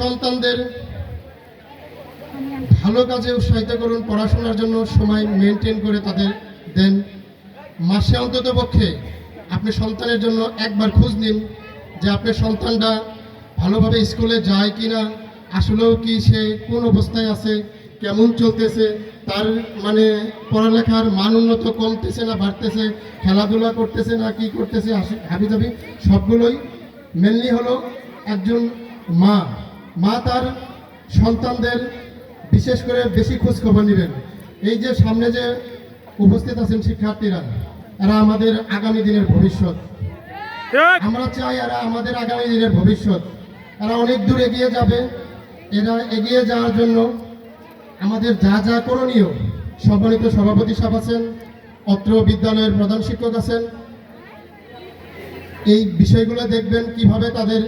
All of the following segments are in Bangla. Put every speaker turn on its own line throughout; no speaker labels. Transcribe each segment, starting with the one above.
সন্তানদের ভালো কাজে উৎসাহিত করুন, পড়াশোনার জন্য সময় মেনটেন করে তাদের দেন। মাসে অন্তত পক্ষে আপনি সন্তানের জন্য একবার খোঁজ নিন যে আপনার সন্তানটা ভালোভাবে স্কুলে যায় কি না, আসলেও কি সে কোন অবস্থায় আছে, কেমন চলতেছে, তার মানে পড়ালেখার মান উন্নত কমতেছে না বাড়তেছে, খেলাধুলা করতেছে না কি করতেছে, হাবিজাবি সবগুলোই মেনলি হলো একজন মা তার সন্তানদের বিশেষ করে বেশি খোঁজ খবর নেবেন। এই যে সামনে যে উপস্থিত আছেন শিক্ষার্থীরা, এরা আমাদের আগামী দিনের ভবিষ্যৎ। আমরা চাই এরা আমাদের আগামী দিনের ভবিষ্যৎ। এরা অনেক দূর এগিয়ে যাবে। এরা এগিয়ে যাওয়ার জন্য আমাদের যা যা করণীয়, সম্মানিত সভাপতি সাহেব আছেন, অত্র বিদ্যালয়ের প্রধান শিক্ষক আছেন, এই বিষয়গুলো দেখবেন কিভাবে তাদের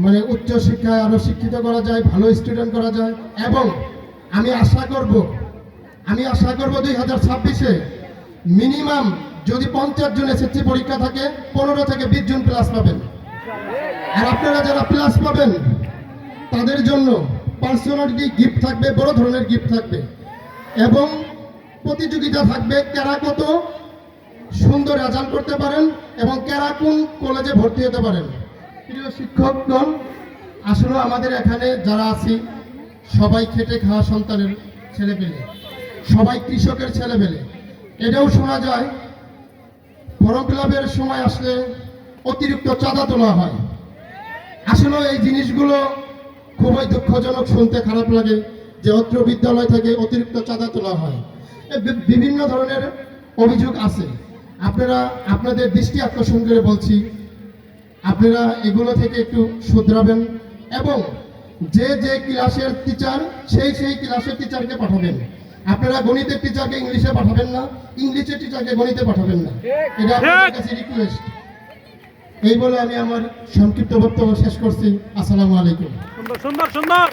মানে উচ্চ শিক্ষায় আরো শিক্ষিত করা যায়, ভালো স্টুডেন্ট করা যায়। এবং আমি আশা করব 2026-এ মিনিমাম যদি 50 জন এসএসসি পরীক্ষা থাকে, 15 থেকে 20 জন প্লাস পাবেন। আর আপনারা যারা প্লাস পাবেন তাদের জন্য পার্সোনালিটি গিফট থাকবে, বড় ধরনের গিফট থাকবে এবং প্রতিযোগিতা থাকবে কারা কত সুন্দর রেজাল্ট করতে পারেন এবং কারা কোন কলেজে ভর্তি হতে পারেন। প্রিয় শিক্ষকগণ, আসলে আমাদের এখানে যারা আছি সবাই খেটে খাওয়া সন্তানের ছেলেপেলে, সবাই কৃষকের ছেলেপেলে। এটাও শোনা যায় ফর্ম ফিল-আপের সময় আসলে অতিরিক্ত চাঁদা তোলা হয়। আসলে এই জিনিসগুলো খুবই দুঃখজনক, শুনতে খারাপ লাগে যে অত্র বিদ্যালয় থেকে অতিরিক্ত চাঁদা তোলা হয়। বিভিন্ন ধরনের অভিযোগ আছে। আপনারা আপনাদের দৃষ্টি আকর্ষণ করে বলছি, আপনারা এগুলো থেকে একটু শুধরাবেন এবং যে যে ক্লাসের টিচার সেই ক্লাসের টিচারকে পাঠাবেন। আপনারা গণিতের টিচারকে ইংলিশে পাঠাবেন না, ইংলিশের টিচারকে গণিতে পাঠাবেন না। এটা আপনাদের কাছে রিকোয়েস্ট। এই বলে আমি আমার সংক্ষিপ্ত বক্তব্য শেষ করছি। আসসালামু আলাইকুম।
সুন্দর সুন্দর সুন্দর।